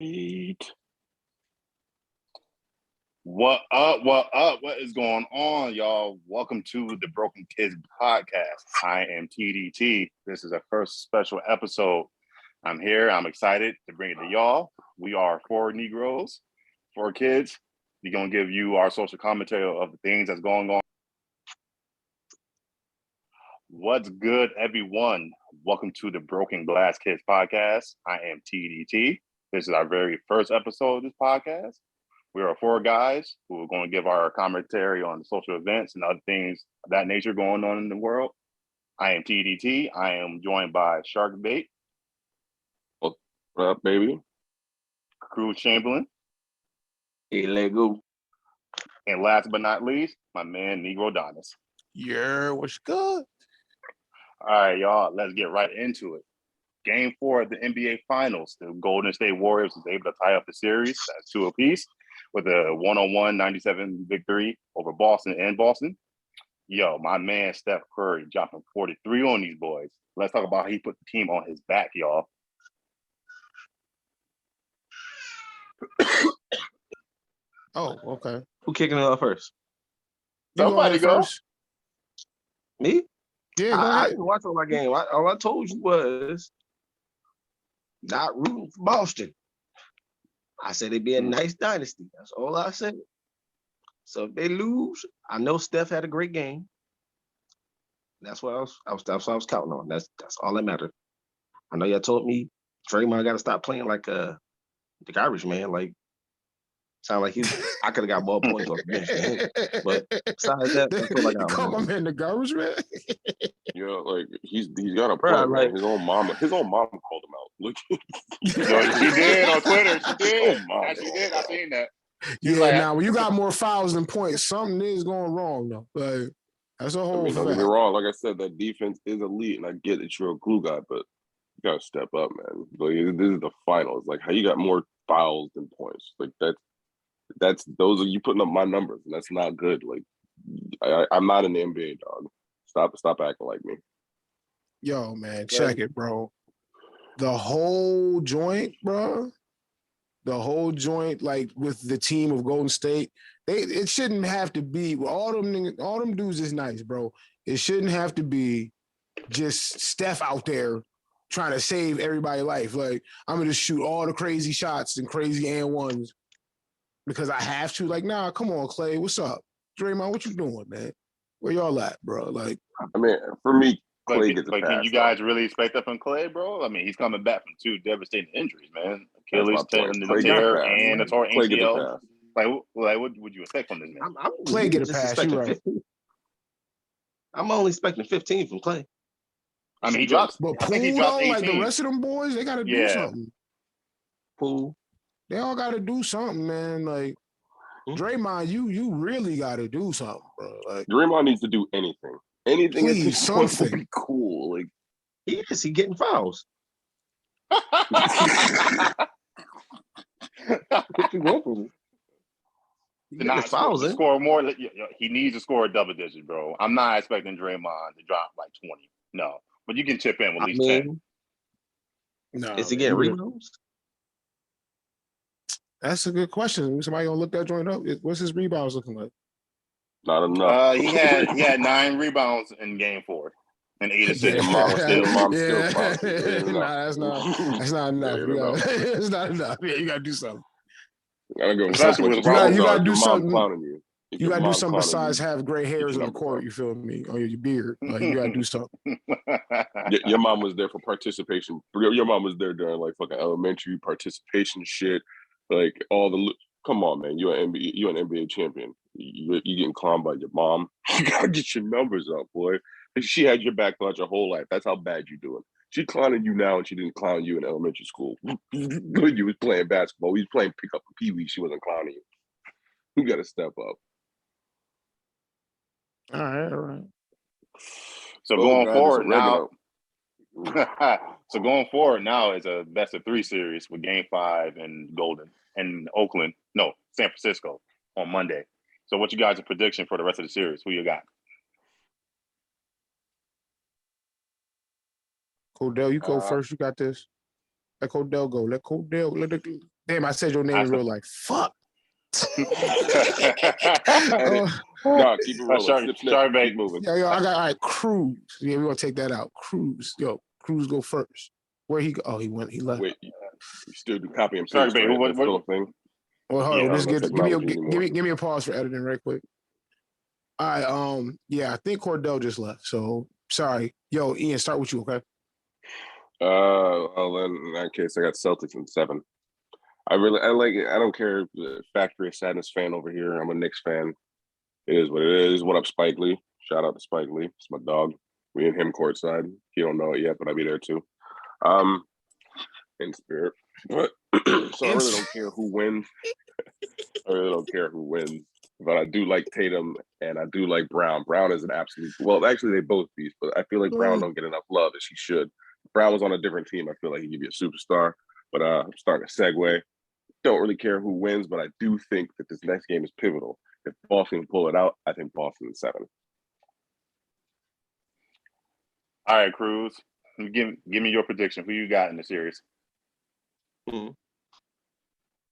Eat. What up? What up? What is going on, y'all? Welcome to the Broken Kids Podcast. I am TDT. This is our first special episode. I'm here. I'm excited to bring it to y'all. We are four Negroes, four kids. We're going to give you our social commentary of the things that's going on. What's good, everyone? Welcome to the Broken Glass Kids Podcast. I am TDT. This is our very first episode of this podcast. We are four guys who are going to give our commentary on the social events and other things of that nature going on in the world. I am TDT. I am joined by Shark Bait. What up, baby? Cruz Chamberlain. Hey, Lego. And last but not least, my man Negro Donis. Yeah, what's good? All right, y'all, let's get right into it. Game 4 of the NBA Finals. The Golden State Warriors was able to tie up the series at 2 apiece with a 101 97 victory over Boston in Boston. Yo, my man Steph Curry dropping 43 on these boys. Let's talk about how he put the team on his back, y'all. Oh, okay. Who kicking it off first? Somebody go. First. Me? Yeah, go I ahead. didn't watch all my game. All I told you was not rooting for Boston. I said it'd be a nice dynasty. That's all I said. So if they lose, I know Steph had a great game. That's what that's what I was counting on. That's all that mattered. I know y'all told me Draymond got to stop playing like the garbage man. Like sound like I could have got more points off the bench than him. But besides that, that's all I got. Call my man the garbage man. Yeah, like he's got a point, Bruh, man. like- His own mom called him out. Look, She did on Twitter. She did. Oh, my She did. I seen that. Yeah, like- now when you got more fouls than points, something is going wrong though. Like that's a I whole mean, don't get me fact. wrong. Like I said, that defense is elite, and I get that you're a glue guy, but you gotta step up, man. Like this is the finals. Like how you got more fouls than points? Like that's those are you putting up my numbers, and that's not good. Like I'm not in the NBA, dog. Stop acting like me. Yo, man, check it, bro. The whole joint, bro. The whole joint, like with the team of Golden State, it shouldn't have to be. All them dudes is nice, bro. It shouldn't have to be just Steph out there trying to save everybody's life. Like I'm gonna just shoot all the crazy shots and crazy and ones because I have to. Like, nah, come on, Clay, what's up, Draymond? What you doing, man? Where y'all at, bro? Like, I mean, for me, Clay But, gets a but pass. can you guys really expect that from Clay, bro? I mean, he's coming back from 2 devastating injuries, man. That's my Achilles point. Clay tear got a pass. and a torn Clay gets a ACL. pass. Like, what would you expect from this man? I'm Clay get a just pass, expecting you right. 15. I'm only expecting 15 from Clay. I mean, he drops. but I think he Poole, dropped though, 18. like the rest of them boys, they gotta do Yeah. something. Poole. They all gotta do something, man. Like Draymond, you really gotta do something, bro. Like Draymond needs to do anything. Anything at Please, this point would something. be cool. Like He getting fouls. What you want from him? He To getting not his fouls in. score more. He needs to score a double digit, bro. I'm not expecting Draymond to drop like 20. No, but you can chip in with at I least 10. mean, nah, is he man, getting you- rebounds? That's a good question. Somebody gonna look that joint up. What's his rebounds looking like? not enough. He had 9 rebounds in Game 4 and 8 assists. Your mom still Yeah. sponsors. It ain't enough. Nah, that's not enough. It You ain't gotta- it's not enough. Yeah, you gotta do something. Gotta go. Especially with You Ronald. You gotta do your mom something. clowning you. If You your gotta do mom something clowning besides you, have gray hairs on the numbers court. up. You feel me? On your beard. Like you gotta do something. Your mom was there for participation. Your mom was there during like fucking elementary participation shit. Like all the. Come on, man. You're an NBA champion. You getting clowned by your mom. You gotta get your numbers up, boy. She had your back throughout your whole life. That's how bad you're doing. She clowning you now, and she didn't clown you in elementary school. When you was playing basketball, we was playing pickup and pee-wee. She wasn't clowning you. You got to step up. All right. So Oh, going God, forward it's now. oregano. So going forward now is a best of 3 series with Game 5 in San Francisco on Monday. So what you guys' prediction for the rest of the series? Who you got? Cordell, you go first. You got this. Let Cordell go. Let Damn, I said your name in real life. Fuck. No, keep it rolling. Shark bait. Keep moving. Yo, I got all right. Cruz. Yeah, we're gonna take that out. Cruz. Yo, Cruz go first. Where he go? Oh, he left. Wait, you still do copy and Shark paste, bait. right? What- That's still a thing. Well, hold Yeah, on. Just no give technology anymore. me a pause for editing right quick. All right. Yeah, I think Cordell just left. So sorry. Yo, Ian, start with you, okay? Well, then in that case, I got Celtics in 7. I like it. I don't care. The Factory of Sadness fan over here. I'm a Knicks fan. It is what it is. What up, Spike Lee? Shout out to Spike Lee. It's my dog. Me and him courtside. He don't know it yet, but I'll be there too. In spirit. But so I really don't care who wins. I really don't care who wins. But I do like Tatum and I do like Brown. Brown is an absolute actually they both beast, but I feel like Brown don't get enough love as he should. If Brown was on a different team, I feel like he'd be a superstar. But I'm starting to segue. Don't really care who wins, but I do think that this next game is pivotal. If Boston can pull it out, I think Boston in 7. All right, Cruz. Give me your prediction. Who you got in the series? Mhm.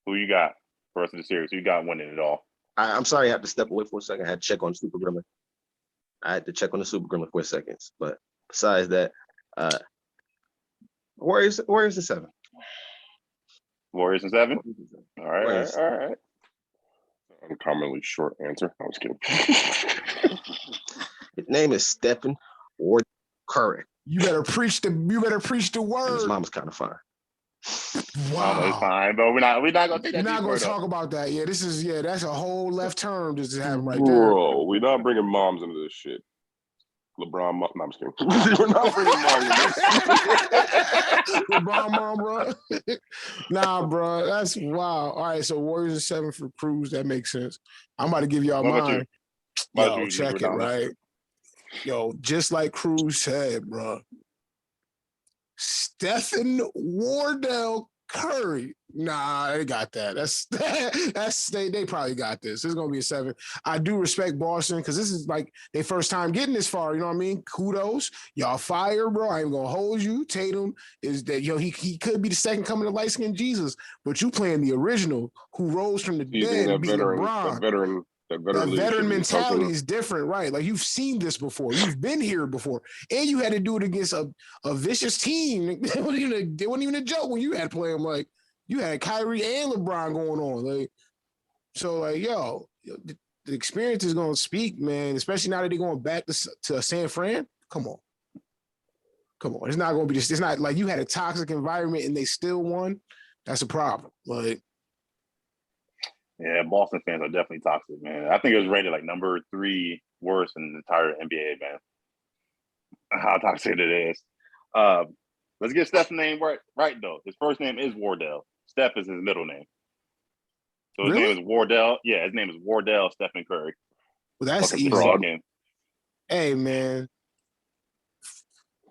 Who you got for us in the series? Who you got winning it all? I'm sorry, I had to step away for a second. I had to check on Super Gremlin. I had to check on the Super Gremlin for a second. But besides that, Warriors in 7. Warriors in 7? All right, Warriors. all right. Uncommonly short answer. I was kidding. His name is Stephen Ward Curry. You better preach the And his word. mom is kind of fine. Wow. It's Wow. fine, but we're not gonna take that. We're not deep gonna further. talk about that. Yeah, that's a whole left turn just happened right there. Bro, we're not bringing moms into this shit. LeBron, no, I'm just kidding. We're not bringing moms into this. LeBron mom, bro. Nah, bro, that's wow. All right, so Warriors is 7 for Cruz. That makes sense. I'm about to give y'all What about you? mine. What about Yo, you, check it, Nicodamus? right? Yo, just like Cruz said, bro. Stephen Wardell Curry. Nah, they got that. They probably got this. It's gonna be a 7. I do respect Boston because this is like their first time getting this far. You know what I mean? Kudos, y'all fire, bro. I ain't gonna hold you. Tatum is that he could be the second coming of light skinned Jesus, but you playing the original who rose from the dead and beat LeBron. That That veteran veteran leadership mentality is different, right? Like you've seen this before. You've been here before. And you had to do it against a vicious team. It wasn't even a joke when you had to play them. Like you had Kyrie and LeBron going on. Like, so like, yo, the experience is gonna speak, man, especially now that they're going back to San Fran. Come on. It's not gonna be just, it's not like you had a toxic environment and they still won. That's a problem. Like, Yeah, Boston fans are definitely toxic, man. I think it was rated like number 3 worst in the entire NBA, man. How toxic it is. Let's get Steph's name right though. His first name is Wardell. Steph is his middle name. So his Really? name is Wardell. Yeah, his name is Wardell Stephen Curry. well, that's Fucking easy. fraud game. Hey, man.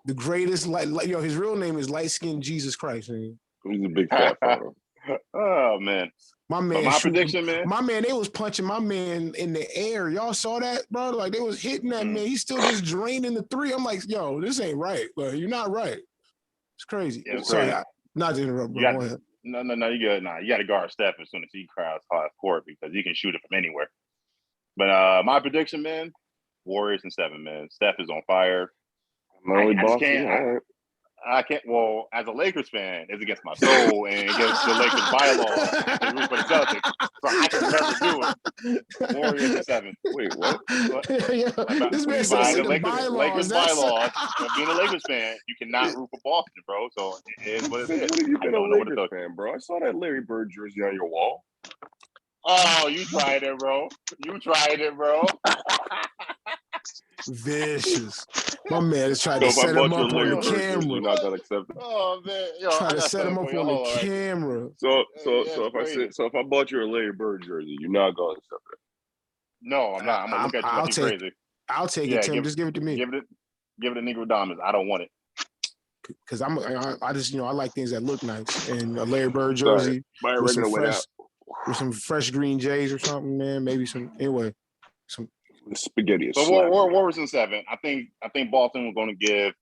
The greatest, his real name is light skinned Jesus Christ, man. He's a big fat photo. Oh man. My But man, my prediction, man. My man, they was punching my man in the air. Y'all saw that, bro? Like they was hitting that man. He's still just draining the 3. I'm like, yo, this ain't right. Like, you're not right. It's crazy. Yeah, it's Sorry, crazy. not to interrupt, You bro. got- Go ahead. No, you got you got to guard Steph as soon as he crowds half court because he can shoot it from anywhere. But my prediction, man, Warriors in 7, man. Steph is on fire. Only I just Boston. can't. All right. I can't. Well, as a Lakers fan, it's against my soul and against the Lakers bylaws to root for the Celtics, so I can never do it. Warriors in 7. Wait, what? Yeah, this man said By it's the in the Lakers bylaws. That's- bylaws of being a Lakers fan, you cannot root for Boston, bro. So it is what it Since is. when have you I been a don't know what to Lakers tell you. fan, bro? I saw that Larry Bird jersey on your wall. Oh, you tried it, bro. Vicious. My man is trying So to if I set bought him you a up on Larry the Bird jersey, you're camera. not gonna accept it. Oh man, yo, Trying to set him up on the camera. So crazy. if I bought you a Larry Bird jersey, you're not gonna accept it. No, I'm not. I'm gonna look at you I'll like you're crazy. I'll take Yeah, it, Tim. Just give it to me. Give it to Negro Diamonds. I don't want it. Because I just, I like things that look nice. And a Larry Bird Sorry. jersey My with some regular went fresh, out. with some fresh green J's or something, man. Maybe some, anyway. The spaghetti is But slapping. Warriors in 7. I think Boston was going to give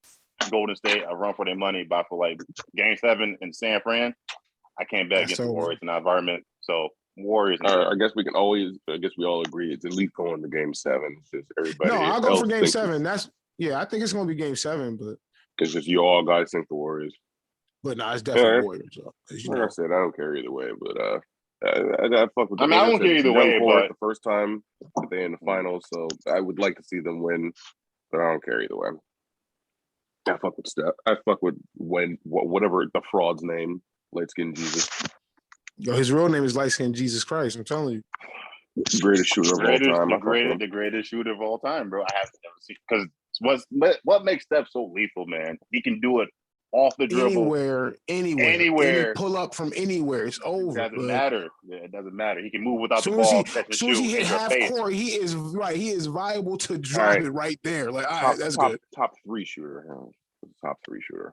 Golden State a run for their money for like Game 7 in San Fran. I can't bet That's against the over. Warriors in that environment. So Warriors. I guess we all agree it's at least going to game 7. Just everybody No, I'll go else for game thinks 7. I think it's gonna be game 7, but it's just you all guys think the Warriors. no, it's definitely Yeah. Warriors. As you Like know. I said, I don't care either way, but I fuck with. I mean, I don't care either way, young but the first time that they in the finals, so I would like to see them win, but I don't care either way. I fuck with Steph. I fuck with whatever the fraud's name, light skin Jesus, Yo, his real name is Light Skin Jesus Christ. I'm telling you. greatest shooter of all time. The greatest shooter of all time, bro. I have never seen because what makes Steph so lethal, man? He can do it off the dribble, Anywhere. Any pull up from anywhere. It's over. It doesn't matter. Yeah, it doesn't matter. He can move without the Soon ball. as he hit half court, he is right. He is viable to drive it right there. Like, all right, that's good. Top 3 shooter. Top 3 shooter.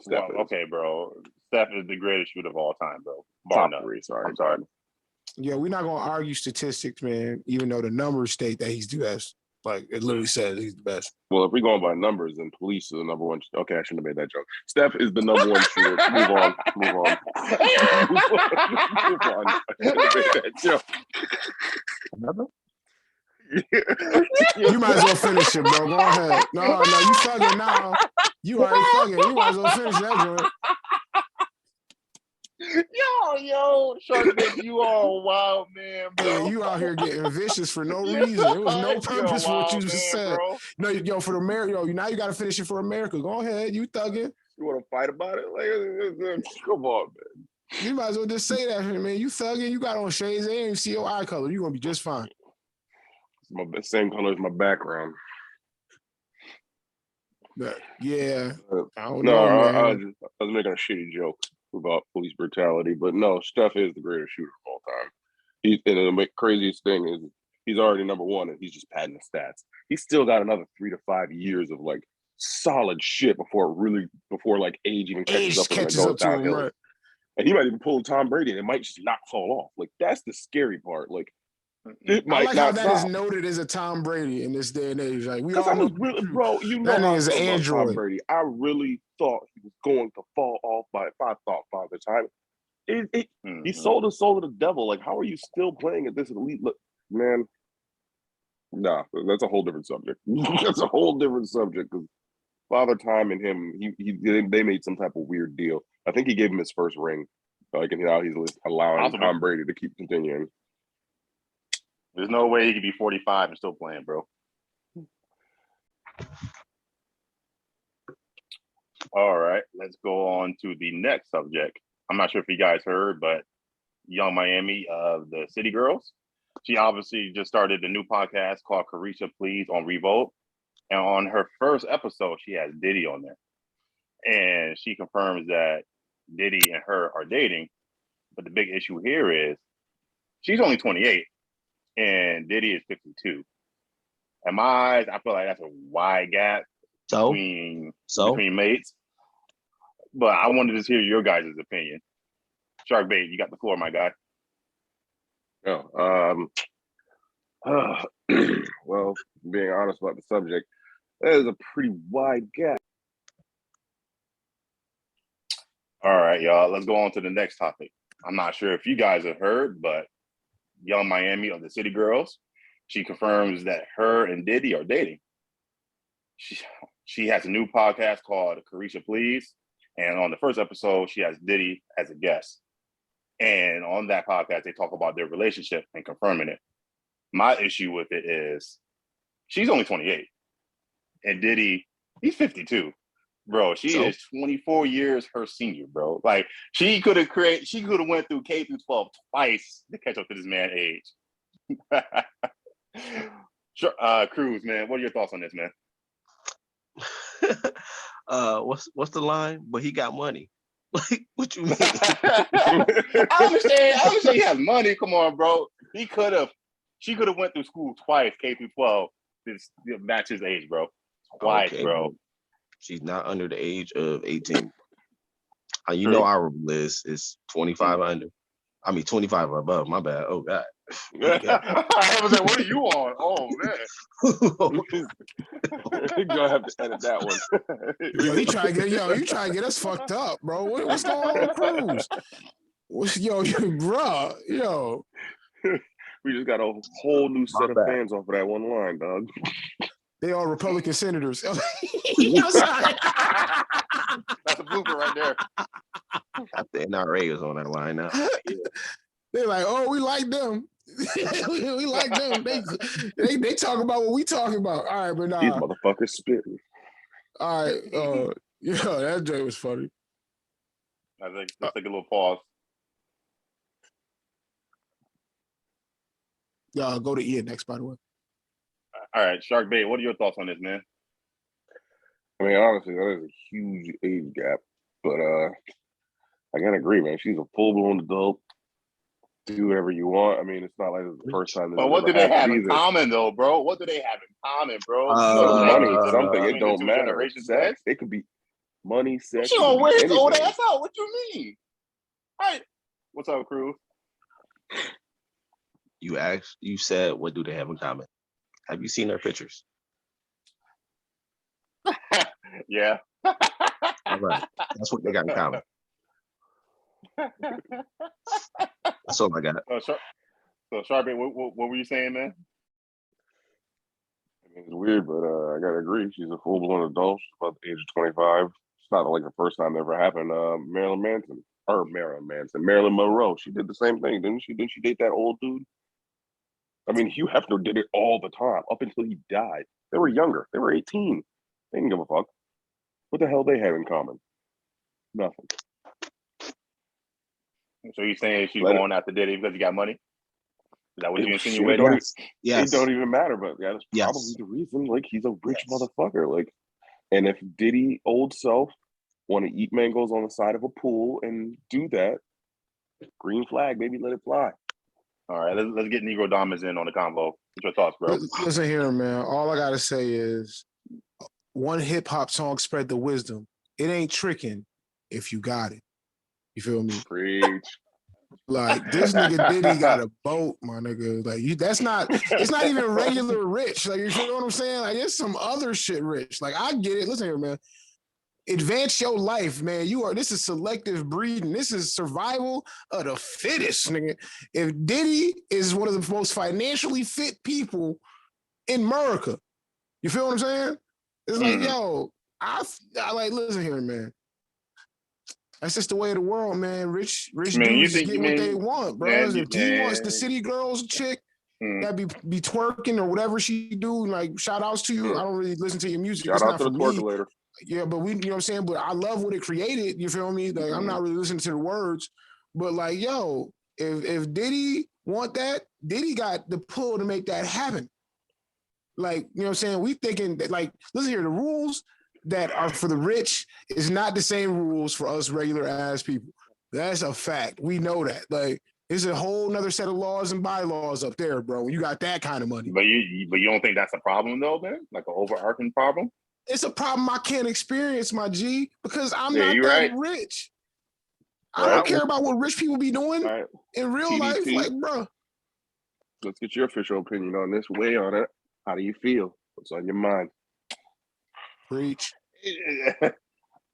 Well, okay, bro. Steph is the greatest shooter of all time, bro. Top 3. Sorry, I'm sorry. Yeah, we're not gonna argue statistics, man. Even though the numbers state that he's the best. Like it literally says he's the best. Well, if we're going by numbers, then Police is the number 1. Okay, I shouldn't have made that joke. Steph is the number 1 shooter. Move on. Move on. I shouldn't have made that joke. You might as well finish it, bro. Go ahead. No, you fucking now. You already fucking. You might as well finish that joint. Yo, Shark, you are a wild man, bro. Yeah, you out here getting vicious for no reason. There was no purpose for what you just said. Bro. No, yo, for America, now you got to finish it for America. Go ahead, you thugging. You want to fight about it? Like, come on, man. You might as well just say that, man. You thugging. You got on shades. They ain't even see your eye color. You're gonna be just fine. It's my same color as my background. But, yeah, I don't know. I was making a shitty joke about police brutality, but no, Steph is the greatest shooter of all time. And the craziest thing is he's already number 1, and he's just padding the stats. He's still got another 3 to 5 years of like solid shit before like age even catches up to him. Right. And he might even pull Tom Brady, and it might just not fall off. Like that's the scary part. Like it might I like how that is noted as a Tom Brady in this day and age. Like we all know, bro. You know that how is Android. Tom Brady. I really thought he was going to fall off by Father Time. He sold his soul to the devil. Like, how are you still playing at this elite? Look, man. Nah, that's a whole different subject. That's a whole different subject because Father Time and him, they made some type of weird deal. I think he gave him his first ring. Like, and now he's allowing Tom Brady to keep continuing. There's no way he could be 45 and still playing, bro. All right, let's go on to the next subject. I'm not sure if you guys heard, but Young Miami of the City Girls, she obviously just started a new podcast called Carisha Please on Revolt. And on her first episode, she has Diddy on there. And she confirms that Diddy and her are dating. But the big issue here is she's only 28 and Diddy is 52. In my eyes, I feel like that's a wide gap between mates. But I wanted to hear your guys' opinion. Shark Bait, you got the floor, my guy. Well, being honest about the subject, that is a pretty wide gap. All right, y'all. Let's go on to the next topic. I'm not sure if you guys have heard, but Young Miami of the City Girls, she confirms that her and Diddy are dating. She has a new podcast called Carisha Please. And on the first episode, she has Diddy as a guest. And on that podcast, they talk about their relationship and confirming it. My issue with it is she's only 28. And Diddy, he's 52. Bro, she is 24 years her senior, bro. Like she could have went through K through 12 twice to catch up to this man's age. Sure, Cruz, man, what are your thoughts on this, man? What's the line? But he got money. Like, what you mean? I understand he has money. Come on, bro. She could have went through school twice, K through 12, to match his age, bro. Twice, okay, bro. She's not under the age of 18. You know our list is 25 under. I mean 25 or above. My bad. Oh God. I was like, what are you on? Oh man. You're gonna have to edit that one. You trying to get us fucked up, bro. What's going on with Cruz? Yo, bro, yo. We just got a whole new set of bad. fans off of that one line, dog. They are Republican senators. That's a blooper right there. The NRA is on that line now. They're like, oh, we like them. We like them. They talk about what we talking about. All right, but These nah. motherfuckers spitting. All right. Yeah, that joke was funny. I think let's take a little pause. Y'all go to Ian next, by the way. All right, Shark Bait, what are your thoughts on this, man? I mean, honestly, that is a huge age gap. But I gotta agree, man. She's a full-blown adult. Do whatever you want. I mean, it's not like it's the first time. But what do they have in common, though, bro? What do they have in common, bro? Money, something. between It don't the two matter. generations, Sex. man? It could be money, sex. She it gonna could wear be his old anything. ass out. What you mean? All right. What's up, Cruz? You said, what do they have in common? Have you seen their pictures? Yeah. All right. That's what they got in common. That's all I got. So Shark Bait, what were you saying, man? I mean, it's weird, but I gotta agree. She's a full-blown adult. She's about the age of 25. It's not like the first time it ever happened. Marilyn Monroe. She did the same thing, didn't she? Didn't she date that old dude? I mean, Hugh Hefner did it all the time up until he died. They were younger. They were 18. They didn't give a fuck. What the hell they have in common? Nothing. So you're saying she's Let going after Diddy because he got money? Is that what you It insinuating? don't, Yes. it don't even matter, but that's Yes. probably the reason. Like, he's a rich Yes. motherfucker. Like, and if Diddy old self want to eat mangoes on the side of a pool and do that, green flag, baby, let it fly. All right, let's get Negro Dominance in on the combo. What's your thoughts, bro? Listen here, man. All I gotta say is one hip hop song spread the wisdom. It ain't tricking if you got it. You feel me? Preach. Like this nigga Diddy got a boat, my nigga. Like it's not even regular rich. Like you feel what I'm saying? Like it's some other shit rich. Like I get it. Listen here, man. Advance your life, man. This is selective breeding. This is survival of the fittest, nigga. If Diddy is one of the most financially fit people in America, you feel what I'm saying? It's like, yo, I like, listen here, man. That's just the way of the world, man. Rich dudes get what they want, bro. If he wants the city girls chick that be twerking or whatever she do, like shout outs to you. I don't really listen to your music. Shout out to the twerker later. Yeah, but you know what I'm saying? But I love what it created. You feel me? Like I'm not really listening to the words, but like, yo, if Diddy want that, Diddy got the pull to make that happen. Like, you know what I'm saying? We thinking that, like, listen here, the rules that are for the rich is not the same rules for us regular ass people. That's a fact. We know that. Like, there's a whole nother set of laws and bylaws up there, bro. When you got that kind of money. But you don't think that's a problem though, man? Like an overarching problem? It's a problem I can't experience, my G, because I'm not that rich. I don't care about what rich people be doing in real life. Like, bro. Let's get your official opinion on this. Weigh on it. How do you feel? What's on your mind? Preach.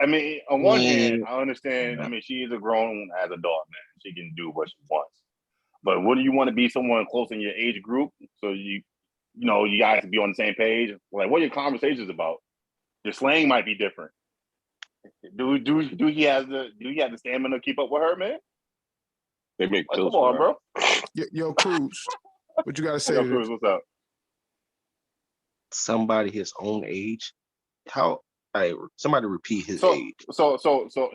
I mean, on one hand, I understand. I mean, she is a grown as adult, man. She can do what she wants. But what do you want to be someone close in your age group? So you guys be on the same page. Like, what are your conversations about? Your slang might be different. Do he have the stamina to keep up with her, man? They make pills. Come on, bro. Yo, Cruz, what you got to say? Yo, Cruz, what's up? Somebody his own age. Somebody repeat his age. So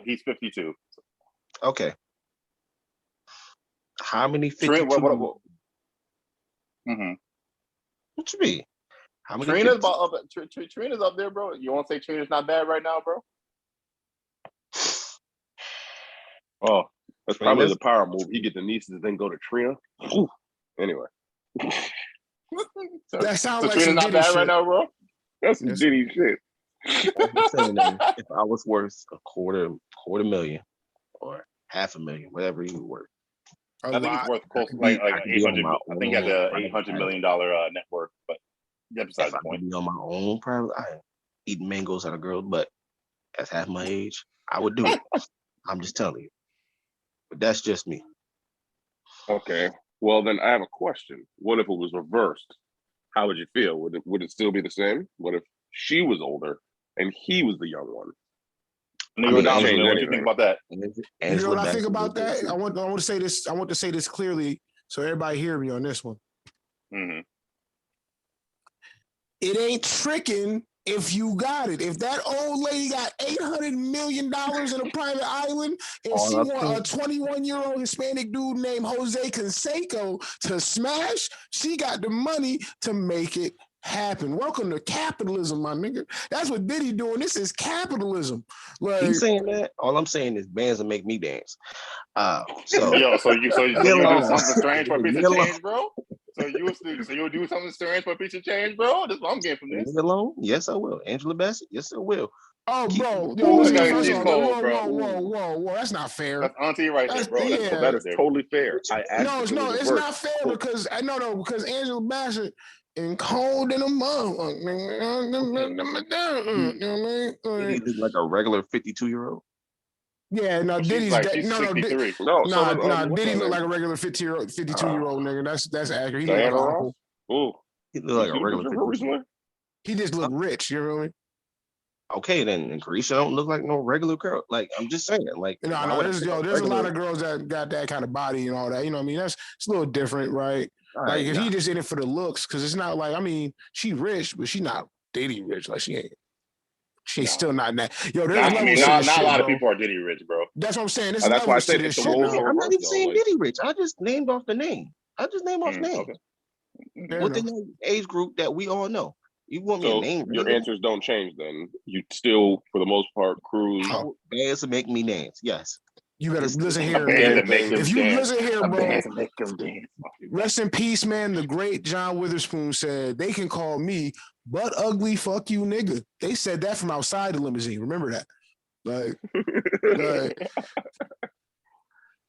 he's 52. Okay. How many 52? What you mean? How many? Trina's up there, bro. You want to say Trina's not bad right now, bro? Oh, that's probably the power move. You get the nieces, then go to Trina. Anyway. That sounds like Trina's some not Diddy bad shit right now, bro. That's some Diddy shit. I'm saying that if I was worth a quarter million or $500,000, whatever you were worth. I think it's worth close like 800. I think he has a $800 million net worth, but that's besides the point. Be on my own private island, eating mangoes at a girl's butt at half my age, I would do it. I'm just telling you. But that's just me. Okay. Well, then I have a question. What if it was reversed? How would you feel? Would it still be the same? What if she was older and he was the young one? Nigga, mean, Donaldson, change what do you anything. think about that? You know what I think Bassett about was that? good, too. I want to say this. I want to say this clearly so everybody hear me on this one. Mm-hmm. It ain't tricking if you got it. If that old lady got $800 million in a private island and All she I'm want saying- a 21-year-old Hispanic dude named Jose Canseco to smash, she got the money to make it happen. Welcome to capitalism, my nigga. That's what Diddy doing. This is capitalism. Like, He's saying that. All I'm saying is bands will make me dance. So Yo, so you Leave do alone. something strange for a piece Leave of alone. change, bro? So you'll do something strange for a piece of change, bro? That's what I'm getting from leave this. me alone. Yes, I will. Angela Bassett. Yes, I will. oh, Keep- bro, yo, Ooh, listen, that guy first is off, cold, whoa, bro. whoa, that's not fair. That's auntie right there, That's- bro. That's yeah. cold That right is there. totally fair. I asked No, if it was it's reversed. not fair because because Angela Bassett and cold in a motherfucker. Diddy look like a regular 52-year-old. Yeah, no, She's Diddy's like, dead. she's No, 63. No, so Diddy look like like a regular 52-year-old nigga. That's accurate. He look like Diana an Ross. uncle. Ooh, He look like you a seen a regular picture of her 52. recently? He just look rich. You know what I mean? Okay, then and Carisha don't look like no regular girl. Like I'm just saying, like No, why would I there's pick a lot regular- of girls that got that kind of body and all that. You know what I mean? It's a little different, right? All Like right, if nah. he just in it for the looks, because it's not like she rich, but she not Diddy rich. Like she's No. still not that. Yo, there's Not, levels to this not shit, a lot bro. of people are Diddy rich, bro. That's what I'm saying. There's That's why I levels to said this if the shit. roles Bro. were I'm not even though, saying like- Diddy rich. I just named off the name. I just named off names Okay. Fair within enough. the age group that we all know. You want me So to name your random answers don't change then. You still, for the most part, cruise. Oh. bands to make me dance? Yes. You better It's- listen A here, band man. to make him If you dance. listen here, A bro. band to make him dance. Rest in peace, man. The great John Witherspoon said they can call me butt ugly fuck you nigga. They said that from outside the limousine. Remember that? Like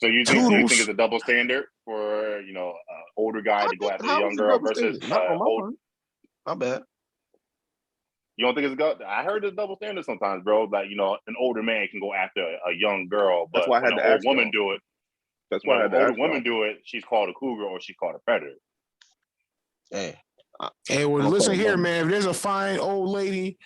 So you Toodles. think it's a double standard for an older guy to go after a young girl versus not on my old? part. My bad. You don't think it's good? I heard it's double standard sometimes, bro. Like an older man can go after a young girl, but That's why I when had an to old ask woman y'all. do it, That's why I when had to older ask women y'all. do it, she's called a cougar or she's called a predator. Hey, Hey, well, I'm listen sorry, here, Mama. man. If there's a fine old lady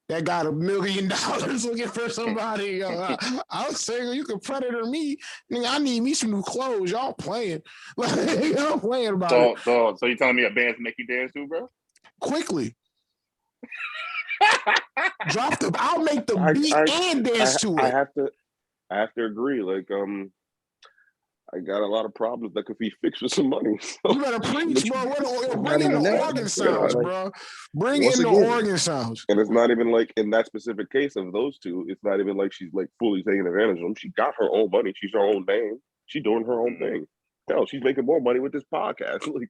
that got $1 million looking for somebody, I'm single. You can predator me. Nigga, I need me some new clothes. Y'all playing. Like, y'all playing about it So you telling me a band to make you dance too, bro? quickly. Drop the. I'll make the I- beat I- and dance to I it. have to agree. Like, I got a lot of problems that could be fixed with some money. So. You better preach, bro. Not Bring in even the that. organ Yeah, sounds, like, bro. Bring once in the again- organ sounds. And it's not even like in that specific case of those two, it's not even like she's like fully taking advantage of them. She got her own money. She's her own name. She's doing her own thing. Hell, she's making more money with this podcast. Like,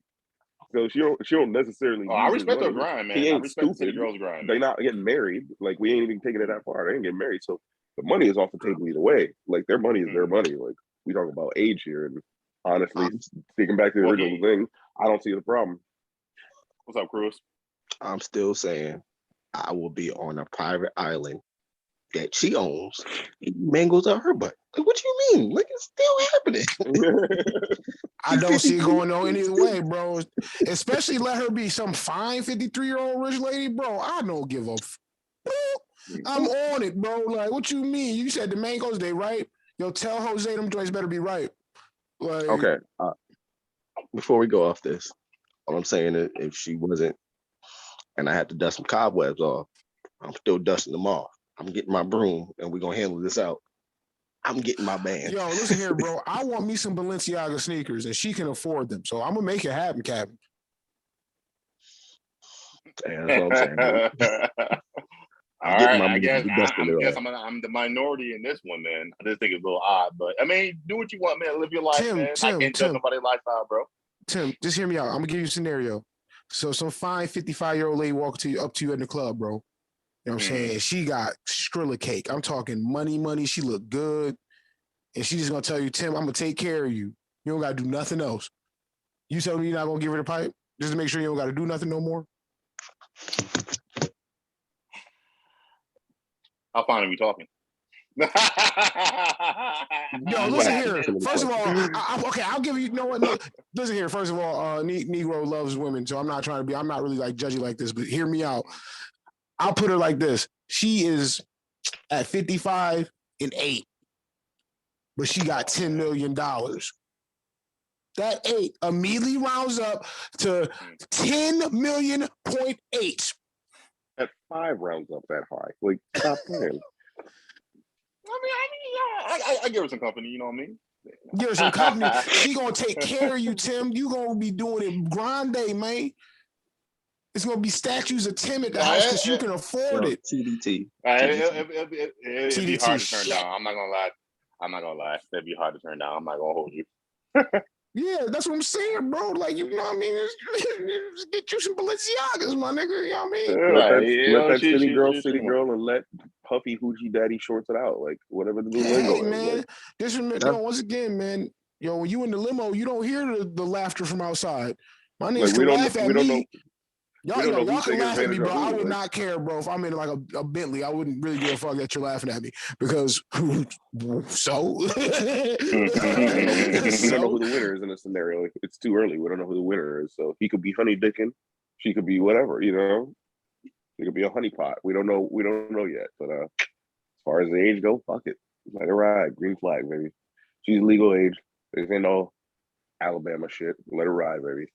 so she don't necessarily. Oh, I need his respect her money. grind, man. He I ain't respect the stupid. city girls grind. They not getting married. Like we ain't even taking it that far. They ain't getting married. So the money is off the table either way. Like their money is their money. Like we talk about age here, and honestly, sticking back to the original thing, I don't see the problem. What's up, Cruz? I'm still saying I will be on a private island that she owns. Man goes out her butt. Like, what you mean? Like, it's still happening. I don't see it going no any other way, bro. Especially let her be some fine 53-year-old rich lady, bro. I don't give a. I'm on it, bro. Like, what you mean? You said the mangoes they ripe. Yo, tell Jose them joints better be ripe. Like, Okay. Before we go off this, all I'm saying is if she wasn't, and I had to dust some cobwebs off, I'm still dusting them off. I'm getting my broom, and we're gonna handle this out. I'm getting my band. Yo, listen here, bro. I want me some Balenciaga sneakers, and she can afford them. So I'm gonna make it happen, Captain. And that's what I'm saying. All getting right, my I guess dusting it off. I'm the minority in this one, man. I just think it's a little odd, but I mean, do what you want, man. Live your life, man. I can't judge nobody's lifestyle, bro. Tim, just hear me out. I'm gonna give you a scenario. So some fine 55-year-old lady walk up to you in the club, bro. You know what I'm saying? She got Skrilla cake. I'm talking money. She look good. And she just gonna tell you, Tim, I'm gonna take care of you. You don't gotta do nothing else. You tell me you're not gonna give her the pipe just to make sure you don't gotta do nothing no more? How fine are we talking? Yo, You listen might have here. to First of all, play. okay, I'll give you. You know what? No, listen here. First of all, Negro loves women, so I'm not trying to be. I'm not really like judgy like this, but hear me out. I'll put her like this. She is at 55 and 8, but she got $10 million. That 8 immediately rounds up to 10.8 million. At 5 rounds up that high. Like, stop playing. I give her some company. You know what I mean? Give her some company. She gonna take care of you, Tim. You gonna be doing it grande, man. It's gonna be statues of Tim at the house because you can afford it. TDT. It'd be hard to turn shit. down. I'm not gonna lie. It'd be hard to turn down. I'm not gonna hold you. Yeah, that's what I'm saying, bro. Like, you know what I mean? Just get you some Balenciagas, my nigga. You know what I mean? Let that city girl, and let puffy hoochie daddy shorts it out. Like, whatever the new lingo Hey, is. man. Like, Just remember, yo, once again, man, yo, when you in the limo, you don't hear the laughter from outside. My niggas can laugh at me. Y'all can laugh at me, bro. I would not care, bro. If I'm in like a Bentley, I wouldn't really give a fuck that you're laughing at me because so. we don't know who the winner is in this scenario. Like, it's too early. We don't know who the winner is. So he could be honey dicking. She could be whatever, you know. It could be a honeypot. We don't know. We don't know yet. But as far as the age go, fuck it. Let her ride. Green flag, baby. She's legal age. There ain't no Alabama shit. Let her ride, baby.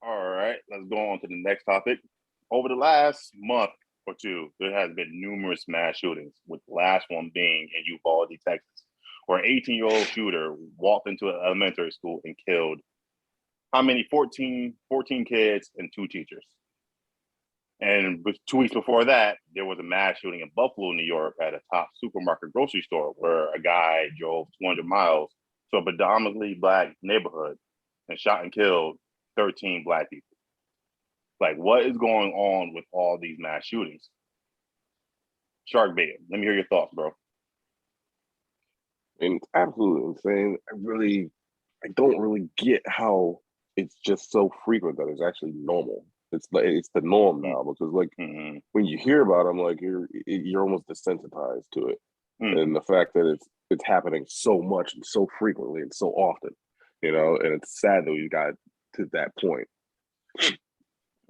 All right, let's go on to the next topic. Over the last month or two, there has been numerous mass shootings, with the last one being in Uvalde, Texas, where an 18-year-old shooter walked into an elementary school and killed how many? 14 kids and 2 teachers. And 2 weeks before that, there was a mass shooting in Buffalo, New York, at a top supermarket grocery store where a guy drove 200 miles to a predominantly Black neighborhood and shot and killed 13 Black people. Like, what is going on with all these mass shootings? Shark Bait, let me hear your thoughts, bro. And it's absolutely insane. I don't really get how it's just so frequent that it's actually normal. It's the norm now, because like when you hear about them, like you're almost desensitized to it, and the fact that it's happening so much and so frequently and so often, you know, and it's sad that we got to that point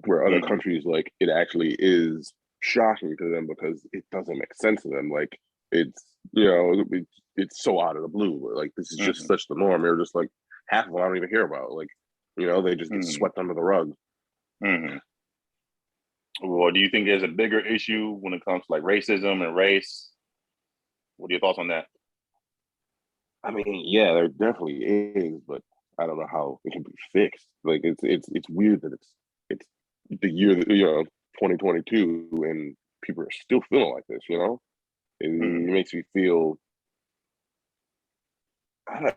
where other countries, like, it actually is shocking to them because it doesn't make sense to them. Like, it's, you know, it's so out of the blue. Like, this is just such the norm. They're just like, half of them I don't even hear about. Like, you know, they just get swept under the rug. Well, do you think there's a bigger issue when it comes to like racism and race? What are your thoughts on that? I mean, yeah, there definitely is, but I don't know how it can be fixed. Like, it's weird that it's the year that, you know, 2022, and people are still feeling like this. You know, it makes me feel.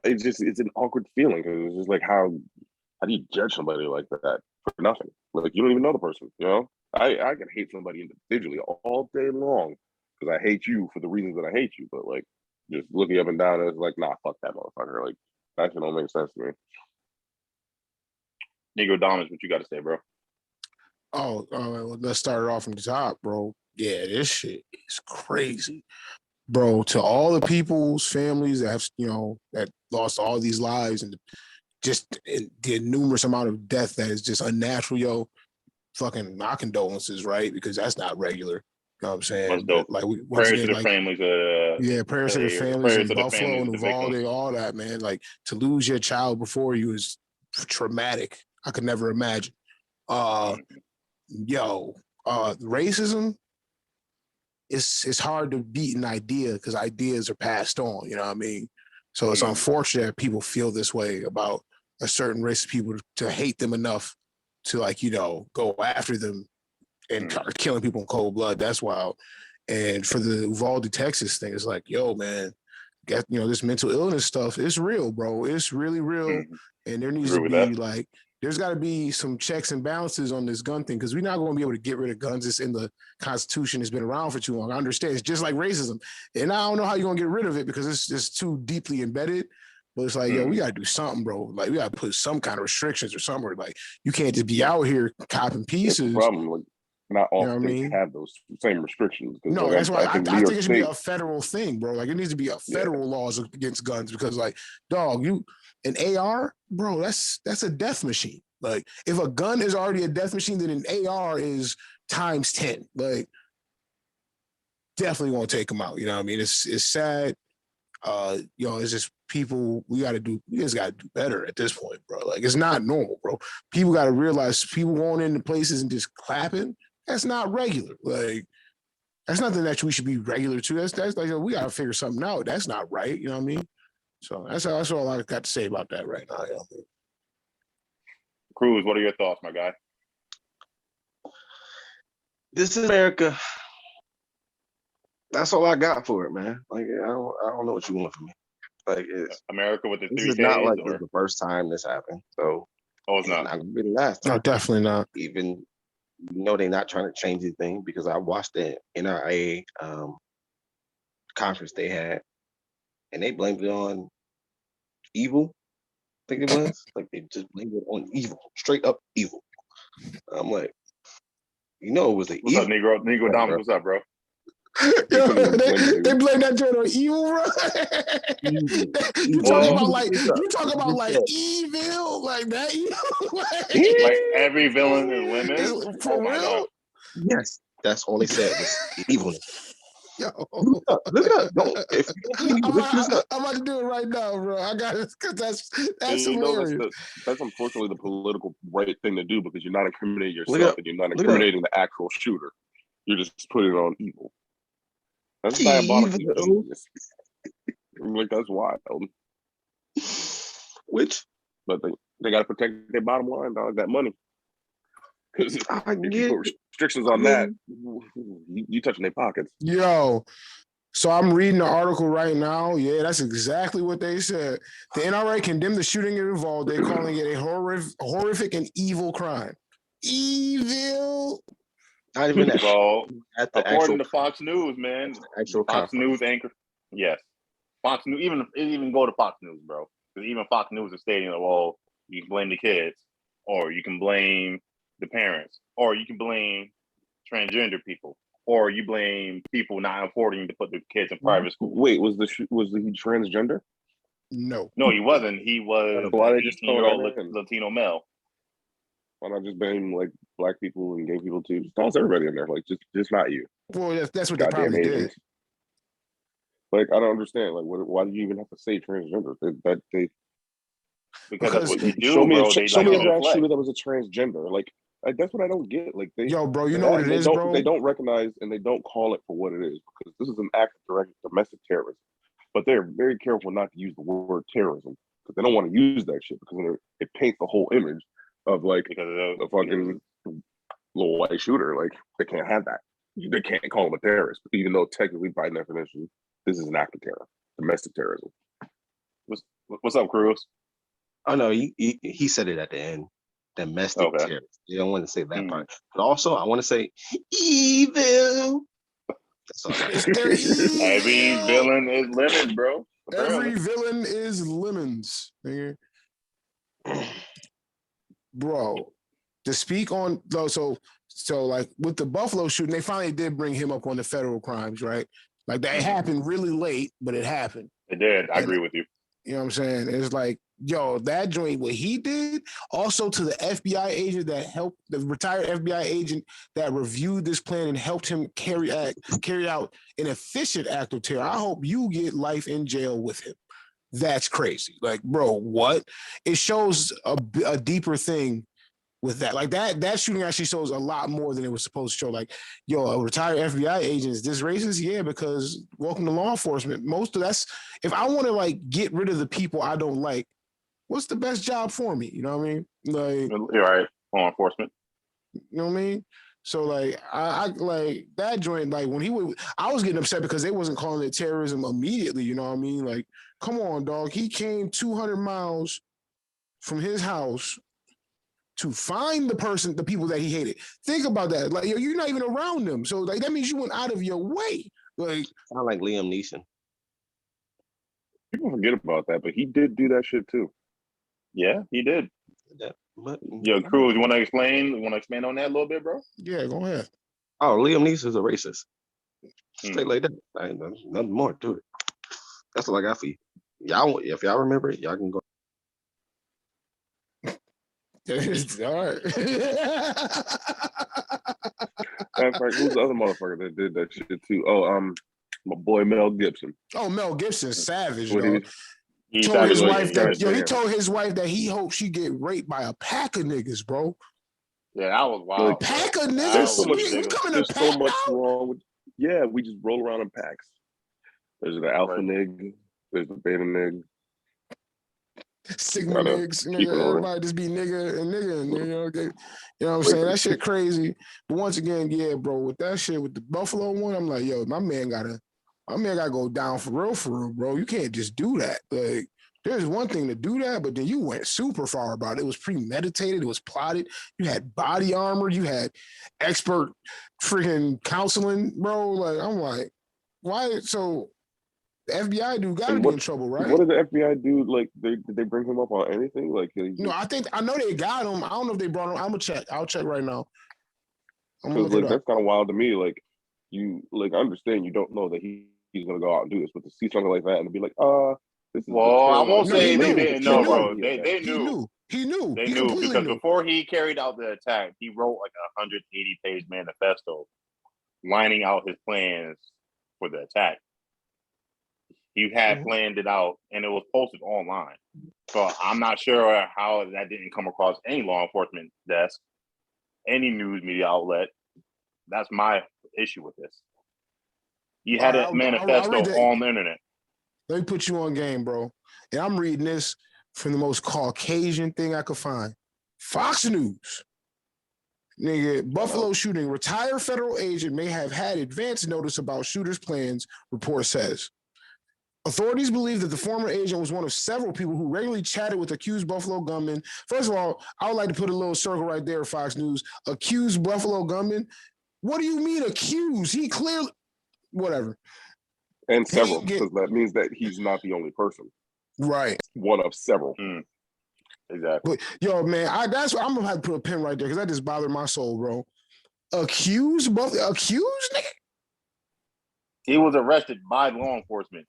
It's an awkward feeling because it's just like, how do you judge somebody like that for nothing? Like, you don't even know the person. You know, I can hate somebody individually all day long because I hate you for the reasons that I hate you, but like, just looking up and down, it's like, nah, fuck that motherfucker. Like, that shit don't make sense to me. Negro Dominance, what you got to say, bro? Let's start it off from the top, bro. Yeah, this shit is crazy, bro. To all the people's families that have, you know, that lost all these lives and just the numerous amount of death that is just unnatural, yo. Fucking my condolences, right? Because that's not regular. You know what I'm saying? But, like, prayers to the families. Prayers to the families in Buffalo and Uvalde, victims. all that, man. Like, to lose your child before you is traumatic. I could never imagine. Racism, it's hard to beat an idea because ideas are passed on, you know what I mean? So it's unfortunate that people feel this way about a certain race of people, to hate them enough to, like, you know, go after them and killing people in cold blood. That's wild. And for the Uvalde, Texas thing, it's like, yo, man, you know, this mental illness stuff is real, bro. It's really real. And there needs to be like, there's got to be some checks and balances on this gun thing, because we're not going to be able to get rid of guns. It's in the Constitution. It's been around for too long. I understand. It's just like racism. And I don't know how you're going to get rid of it because it's just too deeply embedded. But it's like, yo, we got to do something, bro. Like, we got to put some kind of restrictions or somewhere. Like, you can't just be out here copping pieces. Problem. Like, not all You know what I states mean? have those same restrictions. 'Cause, No, like, that's why I New think York it should be State, a federal thing, bro. Like it needs to be a yeah, federal laws against guns because, like, dog, you an AR, bro, that's a death machine. Like, if a gun is already a death machine, then an AR is times 10. Like, definitely won't take them out. You know what I mean? It's sad. It's just people, we just gotta do better at this point, bro. Like, it's not normal, bro. People gotta realize people going into places and just clapping, that's not regular. Like, that's nothing that we should be regular to. That's like, we gotta figure something out. That's not right. You know what I mean? So that's all I got to say about that right now. You know what I mean? Cruz, what are your thoughts, my guy? This is America. That's all I got for it, man. Like I don't know what you want from me. Like America with the this 3 is not Ks, like or the first time this happened. So it's it's not. not gonna be the last No, time. definitely not. Even they're not trying to change anything because I watched the NRA conference they had, and they blamed it on evil. I think it was like they just blamed it on evil, straight up evil. I'm like, it was the What's evil. up, Negro Right, Domus? bro. What's up, bro? Yo, pretty much blamed it. they blame that joint on evil, bro. You Evil. talk Well, about like Look evil, like that evil. like every villain is women. For Oh my real? god. Yes, that's all they said was evil. Yo. Look it up. Don't, if you don't believe me, look this up. I'm about to do it right now, bro. I got it because that's you know, hilarious. that's unfortunately the political right thing to do because you're not incriminating Look it yourself up. and you're not Look it up. incriminating the actual shooter. You're just putting it on evil. That's diabolical. Evil. Like, that's wild. Which But they got to protect their bottom line, dog, that money. Because if I you get. put restrictions on that, you touching their pockets. Yo, so I'm reading the article right now. Yeah, that's exactly what they said. The NRA condemned the shooting involved. They're calling it a horrific and evil crime. Evil. Not even that. Well, At the according actual to Fox News, man, actual Fox conference. News anchor. Yes, Fox News. Even go to Fox News, bro. Because even Fox News is stating that, well, you can blame the kids, or you can blame the parents, or you can blame transgender people, or you blame people not affording to put the kids in private school. Wait, was he transgender? No. No, he wasn't. He was Why an they just call 18-year-old that in? Latino male. Why not just blame like black people and gay people too? Just toss everybody in there. Like just not you. Well, that's what they Goddamn probably did. Asians. Like, I don't understand. Like, why do you even have to say transgender? Because that's what they do, show me bro. a, They show like me a to black deflect. shooter that was a transgender. Like that's what I don't get. Like Yo, bro, you know what it is, bro? They don't recognize and they don't call it for what it is because this is an act of direct domestic terrorism. But they're very careful not to use the word terrorism because they don't want to use that shit because it paints the whole image of like a fucking little white shooter. Like they can't have that. They can't call him a terrorist, even though technically by definition this is an act of terror, domestic terrorism. What's up, Cruz? Oh no, he said it at the end. Domestic terrorist. You don't want to say that part. But also I want to say evil. That's all I got. Every villain is lemon, bro. Apparently. Every villain is lemons. Nigga. Bro, to speak on though, so like with the Buffalo shooting, they finally did bring him up on the federal crimes, right? Like that happened really late, but it happened. It did. I agree with you. You know what I'm saying? It's like, yo, that joint, what he did, also to the FBI agent that helped, the retired FBI agent that reviewed this plan and helped him carry out an efficient act of terror. I hope you get life in jail with him. That's crazy. Like, bro, what? It shows a deeper thing with that. Like that shooting actually shows a lot more than it was supposed to show. Like, yo, a retired FBI agent, is this racist? Yeah, because welcome to law enforcement. Most of that's, if I want to like get rid of the people I don't like, what's the best job for me? You know what I mean? Like, you're right, law enforcement. You know what I mean? So like I like that joint, like when I was getting upset because they wasn't calling it terrorism immediately, you know what I mean? Like, come on, dog. He came 200 miles from his house to find the people that he hated. Think about that. Like, you're not even around them. So like that means you went out of your way. Like, sound like Liam Neeson. People forget about that, but he did do that shit too. Yeah, he did. But Yo, Cruz, you want to expand on that a little bit, bro? Yeah, go ahead. Oh, Liam Neeson is a racist. Straight Hmm. like that. I ain't nothing more to it. That's all I got for you. Y'all, if y'all remember it, y'all can go. All right. Matter of fact, who's the other motherfucker that did that shit too? Oh, my boy Mel Gibson. Oh, Mel Gibson, savage, What he dog. was, He Told savage his with wife it. that Yeah, he damn. told his wife that he hoped she get raped by a pack of niggas, bro. yeah, that was Like, wild, bro. Pack of That there's so niggas? was much. We ridiculous. come in a There's so pack much now? wrong with. Yeah, we just roll around in packs. There's the alpha Right. nig. There's the beta nig. Sigma Gotta niggas, keep nigga, it order. everybody just be nigga and nigga, and you know, you know what I'm saying? That shit crazy. But once again, yeah, bro, with that shit with the Buffalo one, I'm like, yo, my man gotta go down for real, bro. You can't just do that. Like, there's one thing to do that, but then you went super far about it. It was premeditated, it was plotted. You had body armor, you had expert freaking counseling, bro. Like, I'm like, why? So the FBI dude got to And be in trouble, right? what did the FBI do? Like, did they bring him up on anything? Like, No, I know they got him. I don't know if they brought him. I'm gonna check. I'll check right now. I'm gonna because look it like up. that's kind of wild to me. Like, you like I understand you don't know that he's gonna go out and do this, but to see something like that and to be like, this is the Well, I turn won't on No, you. he say they knew. didn't He know, knew. bro. They He knew. knew. He knew. They He knew completely because knew. before he carried out the attack, he wrote like a 180-page manifesto lining out his plans for the attack. He had Mhm. planned it out and it was posted online. So I'm not sure how that didn't come across any law enforcement desk, any news media outlet. That's my issue with this. You All had right, a I'll manifesto read that. on the internet. Let me put you on game, bro. And I'm reading this from the most Caucasian thing I could find. Fox News. Nigga, Buffalo shooting. Retired federal agent may have had advance notice about shooter's plans, report says. Authorities believe that the former agent was one of several people who regularly chatted with accused Buffalo gunman. First of all, I would like to put a little circle right there, Fox News. Accused Buffalo gunman? What do you mean accused? He clearly, whatever. And several, Get, because that means that he's not the only person. right. One of several. Exactly. But yo, man, that's what I'm gonna have to put a pin right there because that just bothered my soul, bro. Accused, nigga? He was arrested by law enforcement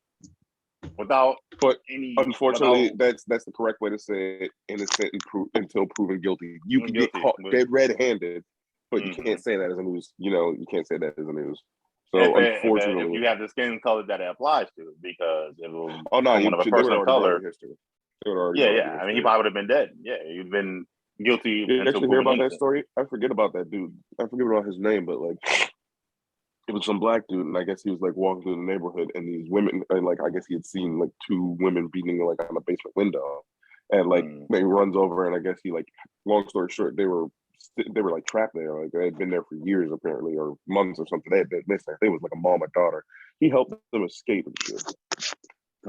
without But any. unfortunately, that's the correct way to say it. Innocent until proven guilty. You can get caught dead red-handed, but you can't say that as a news. You know, you can't say that as a news. So unfortunately, if you have the skin color that it applies to, because if it was oh no, someone of a they would person of already color, brought history. They would already yeah. I mean, he probably would have been dead. Yeah, he'd been guilty You until actually hear proven about that innocent. story? I forget about that dude. I forget about his name, but like it was some black dude, and I guess he was like walking through the neighborhood, and these women, and like I guess he had seen like two women beating like on a basement window, and like he runs over, and I guess he like, long story short, they were like trapped there, like they had been there for years apparently, or months or something. They had been missing. I think it was like a mom or daughter. He helped them escape and shit.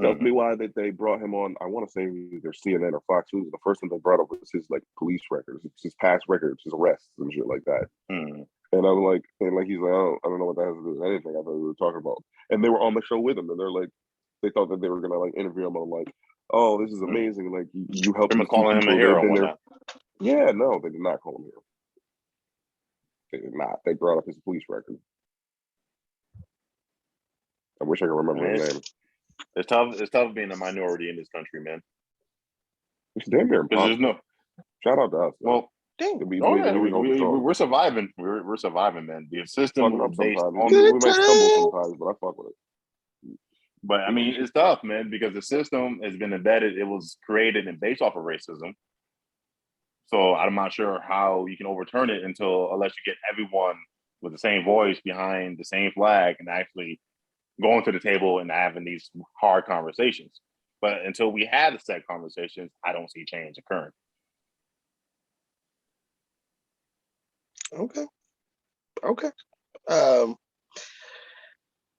Tell me why that they brought him on. I want to say either CNN or Fox News. The first one they brought up was his like police records, his past records, his arrests and shit like that. And I'm like, he's like, I don't know what that has to do with anything. I thought we were talking about. And they were on the show with him, and they're like, they thought that they were gonna like interview him on like, oh, this is amazing. Like you helped They're these two calling him a people. hero. They've been there. Yeah, no, they did not call him a hero. They did not. They brought up his police record. I wish I could remember his name. It's tough. It's tough being a minority in this country, man. It's damn near impossible. Shout out to us. Well, we're surviving. We're surviving, man. The system is based on. We might stumble sometimes, but I fuck with it. But I mean, it's tough, man, because the system has been embedded. It was created and based off of racism. So I'm not sure how you can overturn it unless you get everyone with the same voice behind the same flag and actually going to the table and having these hard conversations. But until we have the set conversations, I don't see change occurring. Okay.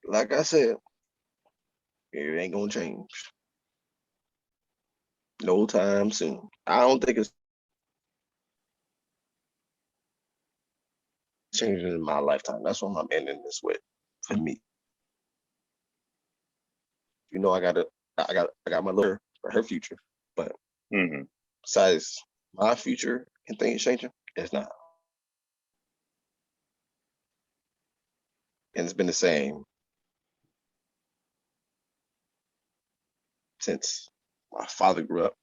Like I said, it ain't gonna change no time soon. I don't think it's changing in my lifetime. That's what I'm ending this with. For me, you know, I got my lawyer for her future, but besides my future and things changing, it's not. and it's been the same since my father grew up.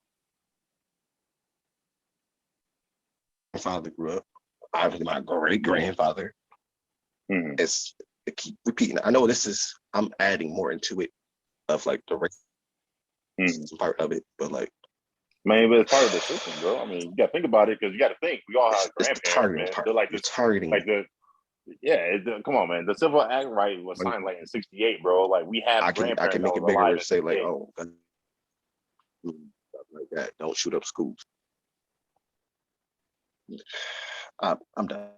My father grew up. Obviously, my great grandfather. Mhm. It's it keep repeating. I know I'm adding more into it of like the Mhm. part of it, but like Man, but it's part of the system, bro. I mean, you got to think about it because you got to think. We all have it's the grandparents, targeting man. part. They're like You're this, targeting. like come on, man. The Civil Act right was signed like in '68, bro. Like we have I can grandparents that make was it bigger alive and in say like, '68. oh, stuff like that. Don't shoot up schools. I'm done.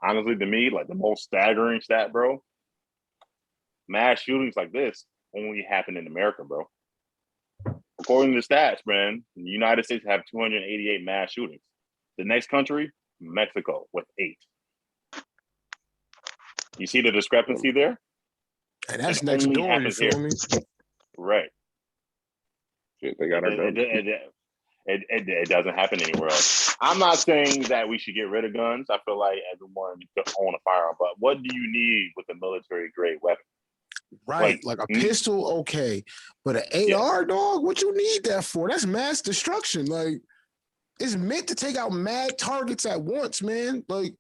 Honestly, to me, like the most staggering stat, bro. Mass shootings like this only happen in America, bro. According to stats, man, the United States have 288 mass shootings. The next country, Mexico, with 8. You see the discrepancy there? And that's It next only door. You happens feel here. me? Right. Shit, they got our guns. It doesn't happen anywhere else. I'm not saying that we should get rid of guns. I feel like everyone should own a firearm, but what do you need with a military grade weapon? Right. Like a pistol, okay. But an AR, dog, what you need that for? That's mass destruction. Like, it's meant to take out mad targets at once, man. Like,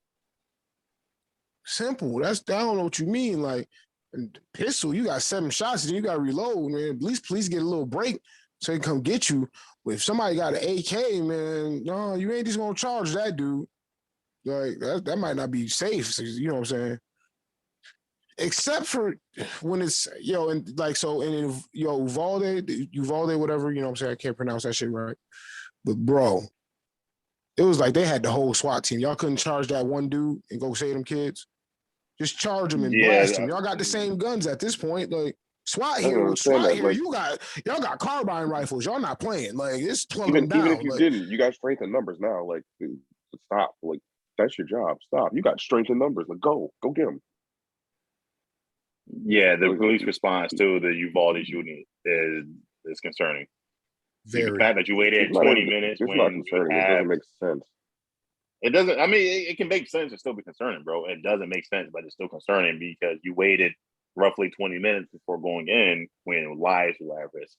simple. I don't know what you mean. Like, pistol, you got 7 shots, and you got to reload, man. At least please get a little break so they can come get you. But if somebody got an AK, man, no, you ain't just gonna charge that dude. Like, that might not be safe. You know what I'm saying? Except for when it's and like so and Uvalde, whatever, you know what I'm saying? I can't pronounce that shit right. But bro, it was like they had the whole SWAT team. Y'all couldn't charge that one dude and go save them kids. Just charge them and blast them. Y'all got the same guns at this point. Like SWAT here, Like, y'all got carbine rifles. Y'all not playing. Like it's plumb even down. if you didn't, you got strength in numbers now. Like, stop. Like, that's your job. Stop. You got strength in numbers. Like, go get them. Yeah, the police response to the Uvalde shooting is concerning. Very. The fact that you waited 20 minutes it's not concerning. It doesn't make sense. It doesn't. I mean, it can make sense and still be concerning, bro. It doesn't make sense, but it's still concerning because you waited roughly 20 minutes before going in when lives were at risk.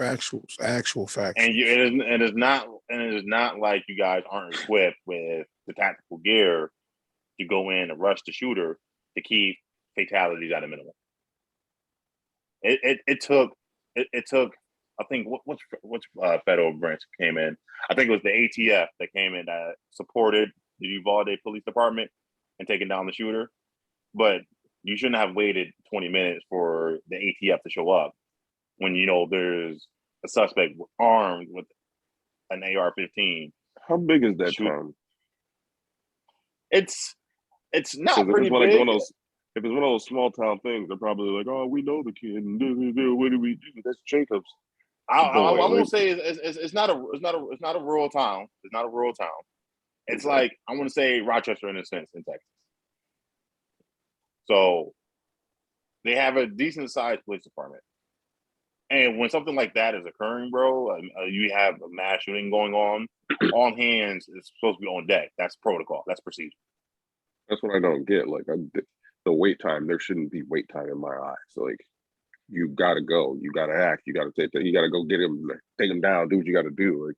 Actual facts. And it is not like you guys aren't equipped with the tactical gear to go in and rush the shooter to keep fatalities at a minimum. It took I think which federal branch came in. I think it was the ATF that came in that supported the Uvalde Police Department and taking down the shooter. But you shouldn't have waited 20 minutes for the ATF to show up when there's a suspect armed with an AR-15. How big is that town? It's not pretty big. If it's one of those small town things, they're probably like, "Oh, we know the kid. And what do we do?" That's Jacobs. I won't say it's not a rural town. It's not a rural town. It's like I want to say Rochester in a sense in Texas. So they have a decent sized police department. And when something like that is occurring, bro, you have a mass shooting going on. All hands is supposed to be on deck. That's protocol. That's procedure. That's what I don't get. Like the wait time, there shouldn't be wait time in my eyes. So, like, you gotta go. You gotta act. You gotta you gotta go get him, take him down, do what you gotta do. Like,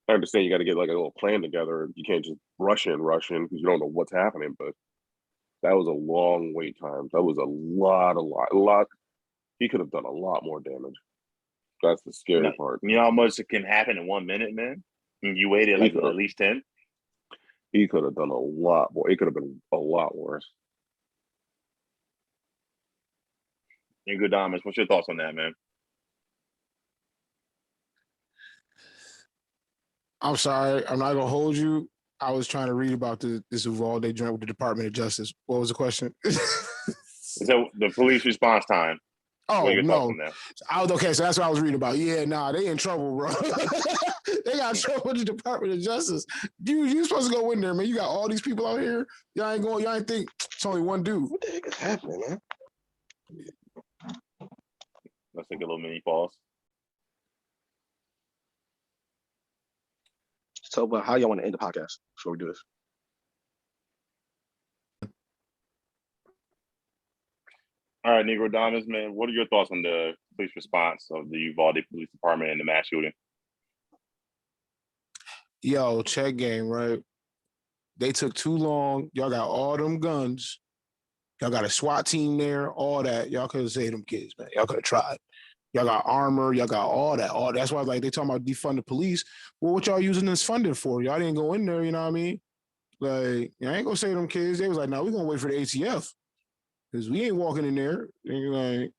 I understand you gotta get like a little plan together. You can't just rush in because you don't know what's happening. But that was a long wait time. That was a lot. He could have done a lot more damage. That's the scary part. You know how much it can happen in 1 minute, man? And you waited like at least 10. He could have done a lot more. It could have been a lot worse. And good, Domus. What's your thoughts on that, man? I'm sorry. I'm not gonna hold you. I was trying to read about this Uvalde joint with the Department of Justice. What was the question? So the police response time. Oh no! Okay, so that's what I was reading about. Yeah, nah, they in trouble, bro. They got in trouble with the Department of Justice. You supposed to go in there, man. You got all these people out here. Y'all ain't going. Y'all ain't think it's only one dude. What the heck is happening, man? Let's take a little mini pause. So, but how y'all want to end the podcast before we do this? All right, Negro Diamonds, man. What are your thoughts on the police response of the Uvalde Police Department and the mass shooting? Yo, check game, right? They took too long. Y'all got all them guns. Y'all got a SWAT team there, all that. Y'all could have saved them kids, man. Y'all could have tried. Y'all got armor. Y'all got all that. All that's why, like, they talking about defund the police. Well, what y'all using this funding for? Y'all didn't go in there. You know what I mean? Like, I ain't gonna save them kids. They was like, no, we're gonna wait for the ATF because we ain't walking in there. And